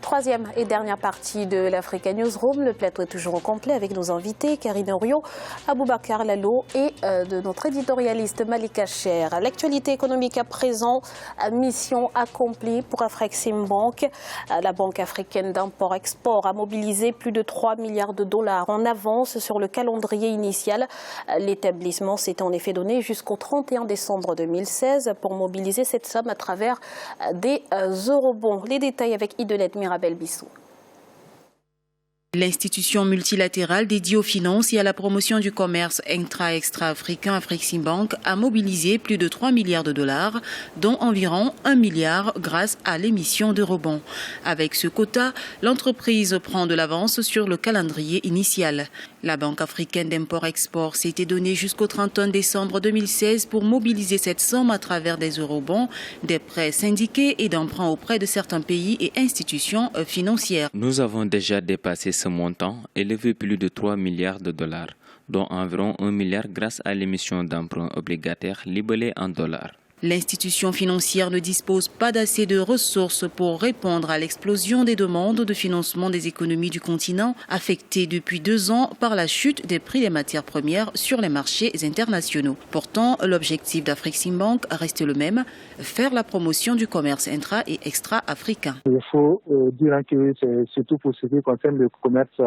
Troisième et dernière partie de l'Africa Newsroom. Le plateau est toujours au complet avec nos invités, Karine Orio, Aboubacar Lalo et de notre éditorialiste Malika Cher. L'actualité économique à présent, mission accomplie pour Afreximbank. La Banque africaine d'import-export a mobilisé plus de 3 milliards de dollars en avance sur le calendrier initial. L'établissement s'est en effet donné jusqu'au 31 décembre 2016 pour mobiliser cette somme à travers des eurobonds. Les détails avec Idelette Mirabel. L'institution multilatérale dédiée aux finances et à la promotion du commerce intra-extra-africain Afreximbank a mobilisé plus de 3 milliards de dollars, dont environ 1 milliard grâce à l'émission d'eurobonds. Avec ce quota, l'entreprise prend de l'avance sur le calendrier initial. La Banque africaine d'import-export s'était donnée jusqu'au 31 décembre 2016 pour mobiliser cette somme à travers des eurobonds, des prêts syndiqués et d'emprunts auprès de certains pays et institutions financières. Nous avons déjà dépassé ce montant, élevé plus de 3 milliards de dollars, dont environ 1 milliard grâce à l'émission d'emprunts obligataires libellés en dollars. L'institution financière ne dispose pas d'assez de ressources pour répondre à l'explosion des demandes de financement des économies du continent, affectées depuis 2 ans par la chute des prix des matières premières sur les marchés internationaux. Pourtant, l'objectif d'Afreximbank reste le même, faire la promotion du commerce intra- et extra-africain. Il faut dire que c'est surtout pour ce qui concerne le commerce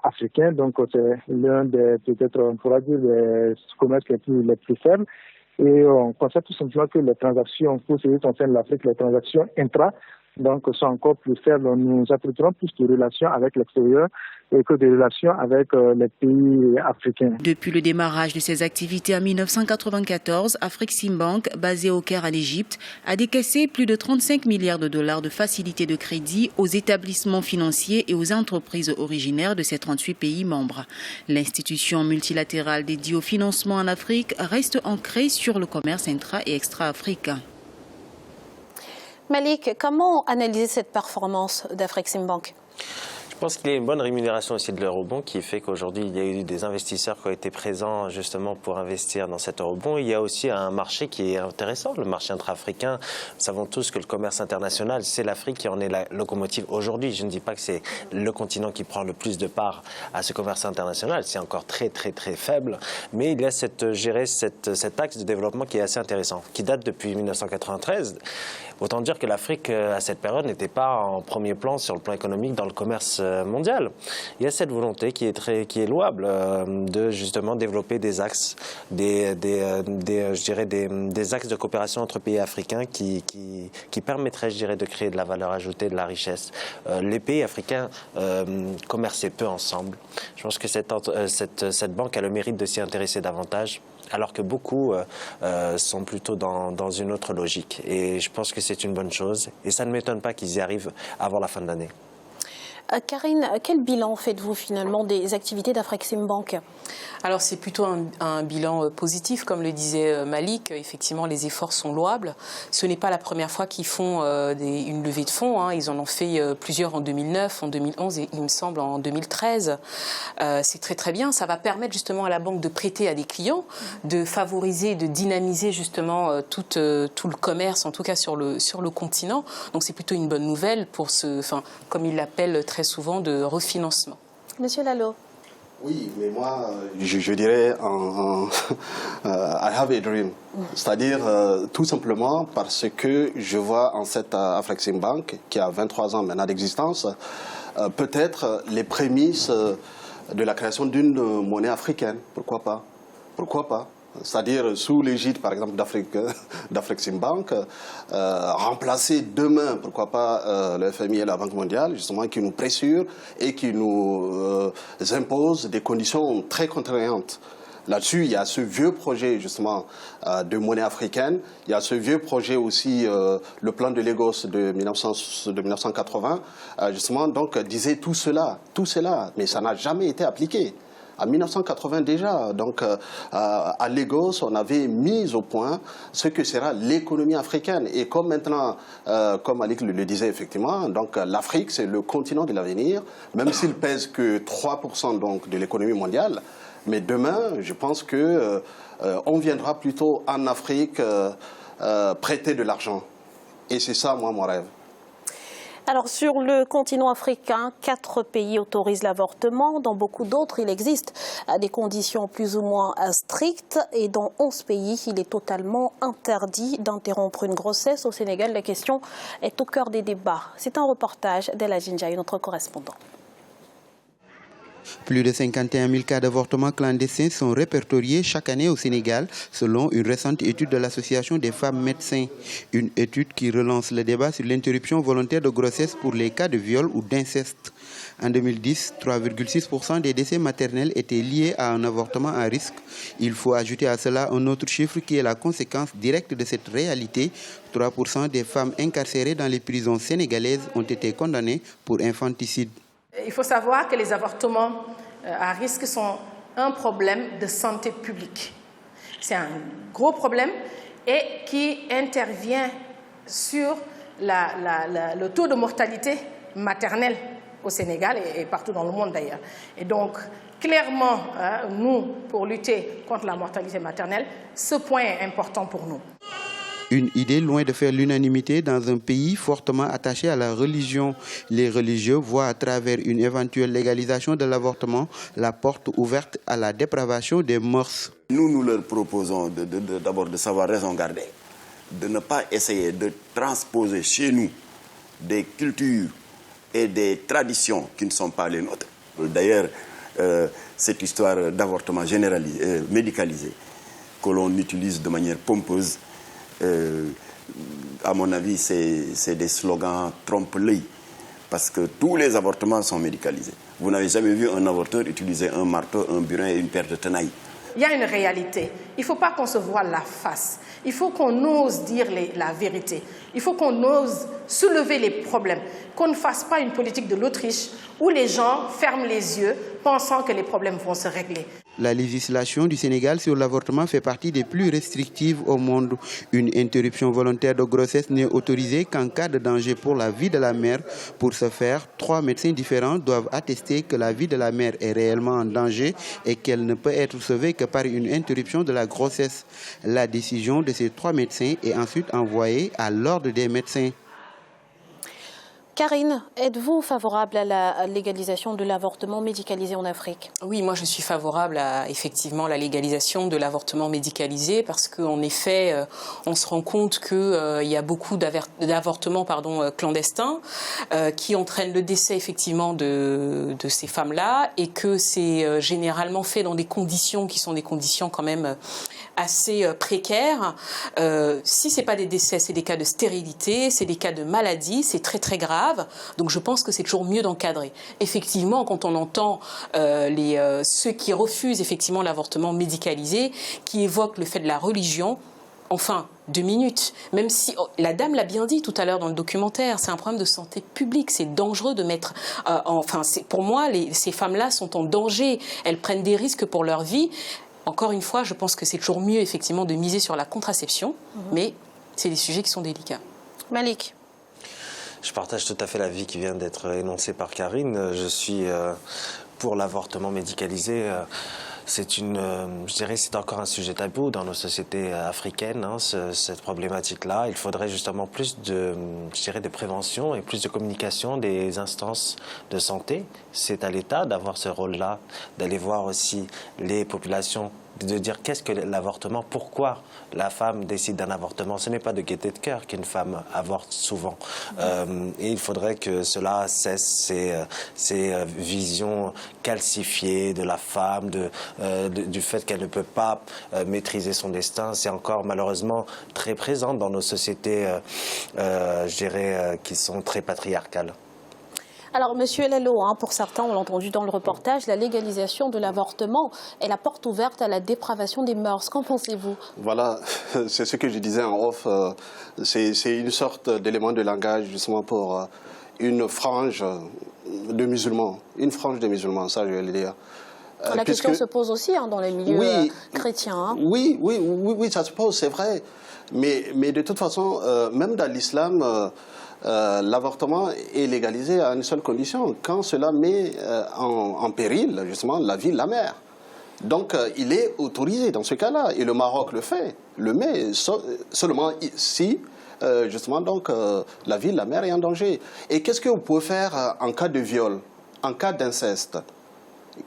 africain, donc c'est l'un des, peut-être on pourra dire, des commerces les plus faibles. Et on constate tout simplement que les transactions, pour ce qui concerne l'Afrique, les transactions intra, donc sont encore plus faibles. Nous appliquerons plus de relations avec l'extérieur que de relations avec les pays africains. Depuis le démarrage de ses activités en 1994, Afreximbank, basé au Caire en Égypte, a décaissé plus de 35 milliards de dollars de facilités de crédit aux établissements financiers et aux entreprises originaires de ces 38 pays membres. L'institution multilatérale dédiée au financement en Afrique reste ancrée sur le commerce intra- et extra-africain. Malik, comment analyser cette performance d'Afreximbank ? Je pense qu'il y a une bonne rémunération aussi de l'eurobond qui fait qu'aujourd'hui, il y a eu des investisseurs qui ont été présents justement pour investir dans cet eurobond. Il y a aussi un marché qui est intéressant, le marché intra-africain. Nous savons tous que le commerce international, c'est l'Afrique qui en est la locomotive aujourd'hui. Je ne dis pas que c'est le continent qui prend le plus de part à ce commerce international. C'est encore très, très, très faible. Mais il y a cet axe de développement qui est assez intéressant, qui date depuis 1993. Autant dire que l'Afrique, à cette période, n'était pas en premier plan sur le plan économique dans le commerce mondial. Il y a cette volonté qui est louable de justement développer des axes, des axes de coopération entre pays africains qui permettraient, je dirais, de créer de la valeur ajoutée, de la richesse. Les pays africains commerçaient peu ensemble. Je pense que cette banque a le mérite de s'y intéresser davantage, alors que beaucoup sont plutôt dans une autre logique. Et je pense que c'est une bonne chose. Et ça ne m'étonne pas qu'ils y arrivent avant la fin de l'année. Karine, quel bilan faites-vous finalement des activités d'Afreximbank ? Alors c'est plutôt un bilan positif, comme le disait Malik. Effectivement, les efforts sont louables. Ce n'est pas la première fois qu'ils font une levée de fonds. Hein. Ils en ont fait plusieurs en 2009, en 2011 et il me semble en 2013. C'est très très bien. Ça va permettre justement à la banque de prêter à des clients, de favoriser, de dynamiser justement tout le commerce, en tout cas sur le continent. Donc c'est plutôt une bonne nouvelle pour comme ils l'appellent très souvent, de refinancement. Monsieur Lalo. Oui, mais moi, je dirais, I have a dream. C'est-à-dire, tout simplement parce que je vois en cette Afreximbank, qui a 23 ans maintenant d'existence, peut-être les prémices de la création d'une monnaie africaine. Pourquoi pas? Pourquoi pas? C'est-à-dire sous l'égide, par exemple, d'Afreximbank, remplacer demain, pourquoi pas, le FMI et la Banque mondiale, justement, qui nous pressurent et qui nous imposent des conditions très contraignantes. Là-dessus, il y a ce vieux projet, justement, de monnaie africaine. Il y a ce vieux projet aussi, le plan de Lagos de 1980, justement, donc, disait tout cela, mais ça n'a jamais été appliqué. En 1980 déjà, donc à Lagos, on avait mis au point ce que sera l'économie africaine. Et comme maintenant, comme Malik le disait effectivement, donc l'Afrique c'est le continent de l'avenir, même s'il pèse que 3% donc de l'économie mondiale. Mais demain, je pense que on viendra plutôt en Afrique prêter de l'argent. Et c'est ça, moi, mon rêve. Alors, sur le continent africain, 4 pays autorisent l'avortement. Dans beaucoup d'autres, il existe des conditions plus ou moins strictes. Et dans 11 pays, il est totalement interdit d'interrompre une grossesse. Au Sénégal, la question est au cœur des débats. C'est un reportage d'Ella Jinjaï, notre correspondant. Plus de 51 000 cas d'avortement clandestins sont répertoriés chaque année au Sénégal, selon une récente étude de l'Association des femmes médecins. Une étude qui relance le débat sur l'interruption volontaire de grossesse pour les cas de viol ou d'inceste. En 2010, 3,6% des décès maternels étaient liés à un avortement à risque. Il faut ajouter à cela un autre chiffre qui est la conséquence directe de cette réalité. 3% des femmes incarcérées dans les prisons sénégalaises ont été condamnées pour infanticide. Il faut savoir que les avortements à risque sont un problème de santé publique. C'est un gros problème et qui intervient sur le taux de mortalité maternelle au Sénégal et partout dans le monde d'ailleurs. Et donc, clairement, nous, pour lutter contre la mortalité maternelle, ce point est important pour nous. Une idée loin de faire l'unanimité dans un pays fortement attaché à la religion. Les religieux voient à travers une éventuelle légalisation de l'avortement la porte ouverte à la dépravation des mœurs. Nous leur proposons d'abord de savoir raison garder, de ne pas essayer de transposer chez nous des cultures et des traditions qui ne sont pas les nôtres. D'ailleurs, cette histoire d'avortement généralisé, médicalisé, que l'on utilise de manière pompeuse, à mon avis, c'est des slogans trompe-l'œil, parce que tous les avortements sont médicalisés. Vous n'avez jamais vu un avorteur utiliser un marteau, un burin et une paire de tenailles. Il y a une réalité. Il ne faut pas qu'on se voile la face. Il faut qu'on ose dire la vérité. Il faut qu'on ose soulever les problèmes. Qu'on ne fasse pas une politique de l'Autriche où les gens ferment les yeux pensant que les problèmes vont se régler. La législation du Sénégal sur l'avortement fait partie des plus restrictives au monde. Une interruption volontaire de grossesse n'est autorisée qu'en cas de danger pour la vie de la mère. Pour ce faire, 3 médecins différents doivent attester que la vie de la mère est réellement en danger et qu'elle ne peut être sauvée que par une interruption de la grossesse. La décision de ces 3 médecins est ensuite envoyée à l'ordre des médecins. Karine, êtes-vous favorable à la légalisation de l'avortement médicalisé en Afrique? Oui, moi je suis favorable à effectivement la légalisation de l'avortement médicalisé parce qu'en effet, on se rend compte qu'il y a beaucoup d'avortements clandestins qui entraînent le décès effectivement de ces femmes-là et que c'est généralement fait dans des conditions qui sont des conditions quand même assez précaires. Si ce n'est pas des décès, c'est des cas de stérilité, c'est des cas de maladie, c'est très très grave. Donc je pense que c'est toujours mieux d'encadrer. Effectivement, quand on entend ceux qui refusent effectivement l'avortement médicalisé, qui évoquent le fait de la religion, enfin, 2 minutes, même si la dame l'a bien dit tout à l'heure dans le documentaire, c'est un problème de santé publique, c'est dangereux de mettre... pour moi, ces femmes-là sont en danger, elles prennent des risques pour leur vie. Encore une fois, je pense que c'est toujours mieux effectivement de miser sur la contraception, mais c'est des sujets qui sont délicats. Malik. Je partage tout à fait l'avis qui vient d'être énoncé par Karine. Je suis pour l'avortement médicalisé. Je dirais, c'est encore un sujet tabou dans nos sociétés africaines, cette problématique-là. Il faudrait justement plus de prévention et plus de communication des instances de santé. C'est à l'État d'avoir ce rôle-là, d'aller voir aussi les populations, de dire qu'est-ce que l'avortement, pourquoi la femme décide d'un avortement. Ce n'est pas de gaieté de cœur qu'une femme avorte souvent. Et il faudrait que cela cesse ces visions calcifiées de la femme, du fait qu'elle ne peut pas maîtriser son destin. C'est encore malheureusement très présent dans nos sociétés, je dirais, qui sont très patriarcales. Alors, Monsieur Lalo, pour certains, on l'a entendu dans le reportage, la légalisation de l'avortement est la porte ouverte à la dépravation des mœurs. Qu'en pensez-vous? Voilà, c'est ce que je disais en off. C'est une sorte d'élément de langage justement pour une frange de musulmans. Une frange de musulmans, ça je vais le dire. La question se pose aussi dans les milieux chrétiens. Oui, ça se pose, c'est vrai. Mais de toute façon, même dans l'islam, l'avortement est légalisé à une seule condition, quand cela met en péril, justement, la vie de la mère. Donc, il est autorisé dans ce cas-là. Et le Maroc le fait, le met seulement si, justement, donc, la vie de la mère est en danger. Et qu'est-ce que vous pouvez faire en cas de viol, en cas d'inceste?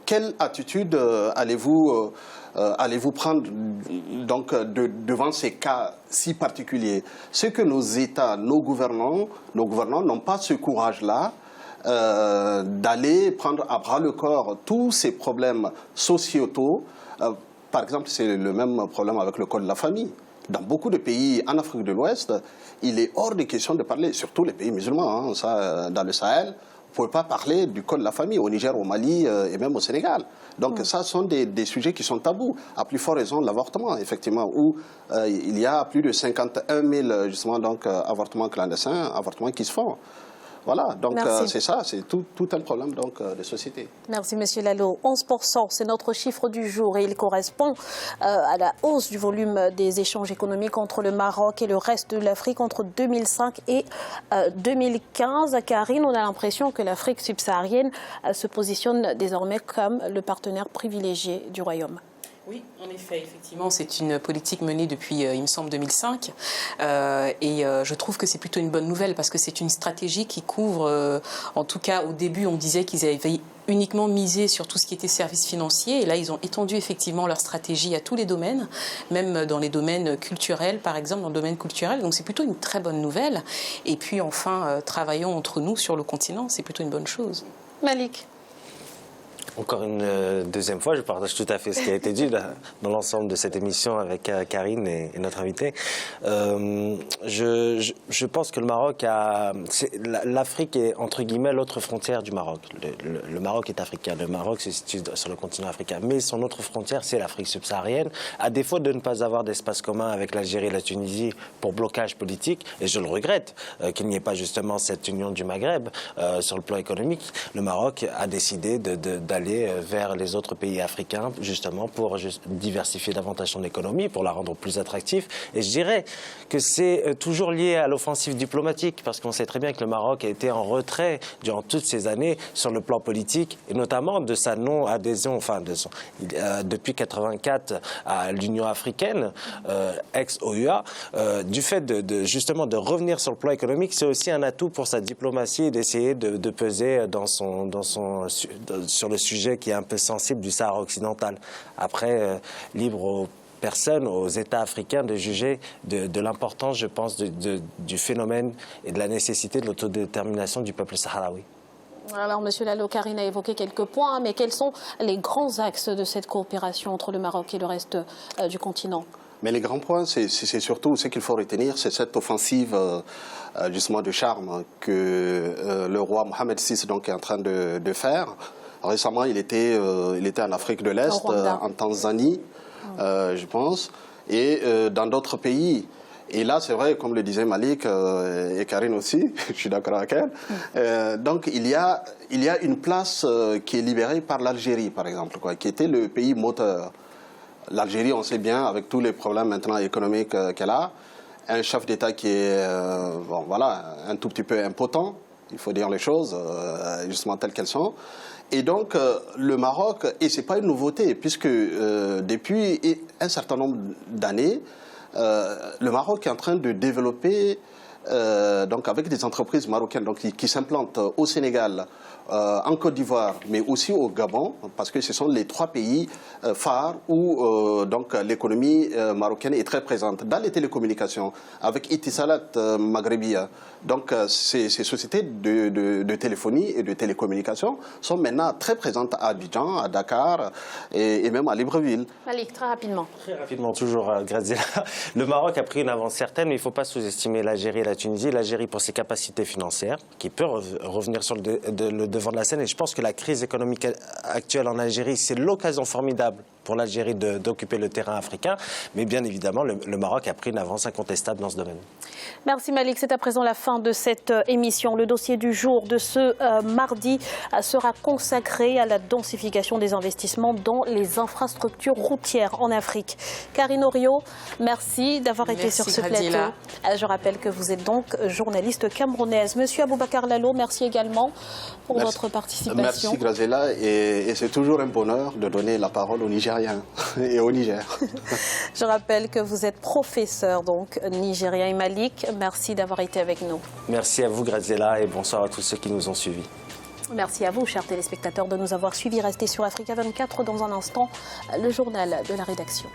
Quelle attitude allez-vous prendre donc, devant ces cas si particuliers? Ce que nos États, nos gouvernants n'ont pas ce courage-là d'aller prendre à bras le corps tous ces problèmes sociétaux. Par exemple, c'est le même problème avec le code de la famille. Dans beaucoup de pays en Afrique de l'Ouest, il est hors de question de parler, surtout les pays musulmans, dans le Sahel. Vous ne pouvez pas parler du code de la famille au Niger, au Mali et même au Sénégal. Donc ça, ce sont des sujets qui sont tabous. À plus forte raison, l'avortement, effectivement, où il y a plus de 51 000 justement, donc, avortements clandestins, avortements qui se font. Voilà, donc c'est ça, c'est tout un problème donc, de société. Merci, Monsieur Lalo. 11%, c'est notre chiffre du jour et il correspond à la hausse du volume des échanges économiques entre le Maroc et le reste de l'Afrique entre 2005 et 2015. Karine, on a l'impression que l'Afrique subsaharienne se positionne désormais comme le partenaire privilégié du Royaume. Oui, en effet, effectivement, c'est une politique menée depuis, il me semble, 2005. Je trouve que c'est plutôt une bonne nouvelle parce que c'est une stratégie qui couvre, en tout cas au début, on disait qu'ils avaient uniquement misé sur tout ce qui était services financiers. Et là, ils ont étendu effectivement leur stratégie à tous les domaines, même dans les domaines culturels, par exemple, dans le domaine culturel. Donc c'est plutôt une très bonne nouvelle. Et puis enfin, travaillons entre nous sur le continent, c'est plutôt une bonne chose. Malik. Encore une deuxième fois, je partage tout à fait ce qui a été dit dans l'ensemble de cette émission avec Karine et notre invité. Je pense que le Maroc l'Afrique est entre guillemets l'autre frontière du Maroc. Le Maroc est africain, le Maroc se situe sur le continent africain, mais son autre frontière c'est l'Afrique subsaharienne. À défaut de ne pas avoir d'espace commun avec l'Algérie et la Tunisie pour blocage politique, et je le regrette qu'il n'y ait pas justement cette union du Maghreb sur le plan économique, le Maroc a décidé d'aller vers les autres pays africains, justement pour diversifier davantage son économie, pour la rendre plus attractive. Et je dirais que c'est toujours lié à l'offensive diplomatique, parce qu'on sait très bien que le Maroc a été en retrait durant toutes ces années sur le plan politique, et notamment de sa non-adhésion, enfin depuis 1984 à l'Union africaine, ex-OUA, du fait justement de revenir sur le plan économique, c'est aussi un atout pour sa diplomatie et d'essayer de peser sur le sujet qui est un peu sensible du Sahara occidental. Après, libre aux personnes, aux États africains de juger de l'importance, je pense, du phénomène et de la nécessité de l'autodétermination du peuple sahraoui. Alors, Monsieur Lalo, Karine a évoqué quelques points, mais quels sont les grands axes de cette coopération entre le Maroc et le reste du continent? Mais les grands points, c'est surtout ce qu'il faut retenir, c'est cette offensive justement de charme que le roi Mohamed VI donc, est en train de faire. Récemment, il était en Afrique de l'Est, en Tanzanie, je pense, et dans d'autres pays. Et là, c'est vrai, comme le disait Malik et Karine aussi, je suis d'accord avec elle. Donc, il y a une place qui est libérée par l'Algérie, par exemple, qui était le pays moteur. L'Algérie, on sait bien, avec tous les problèmes maintenant économiques qu'elle a, un chef d'État qui est, un tout petit peu impotent, il faut dire les choses justement telles qu'elles sont. Et donc, le Maroc, et ce n'est pas une nouveauté, puisque depuis un certain nombre d'années, le Maroc est en train de développer, donc avec des entreprises marocaines donc, qui s'implantent au Sénégal, en Côte d'Ivoire, mais aussi au Gabon, parce que ce sont les trois pays phares où donc l'économie marocaine est très présente. Dans les télécommunications, avec Etisalat Maghrebia, donc ces sociétés de téléphonie et de télécommunications sont maintenant très présentes à Abidjan, à Dakar et même à Libreville. Malik, très rapidement. Très rapidement, toujours, Graziella. Le Maroc a pris une avance certaine, mais il ne faut pas sous-estimer l'Algérie et la Tunisie. L'Algérie pour ses capacités financières, qui peut revenir sur le devant de la scène. Et je pense que la crise économique actuelle en Algérie, c'est l'occasion formidable pour l'Algérie d'occuper le terrain africain. Mais bien évidemment, le Maroc a pris une avance incontestable dans ce domaine. Merci Malik. C'est à présent la fin de cette émission. Le dossier du jour de ce mardi sera consacré à la densification des investissements dans les infrastructures routières en Afrique. Karine Oriot, merci d'avoir été sur ce plateau. Je rappelle que vous êtes donc journaliste camerounaise. Monsieur Aboubacar Lalo, merci également pour votre participation. Merci Graziella, et c'est toujours un bonheur de donner la parole aux Nigériens et au Niger. Je rappelle que vous êtes professeur donc nigérien et Malik. Merci d'avoir été avec nous. Merci à vous Graziella et bonsoir à tous ceux qui nous ont suivis. Merci à vous, chers téléspectateurs, de nous avoir suivis. Restez sur Africa 24 dans un instant, le journal de la rédaction.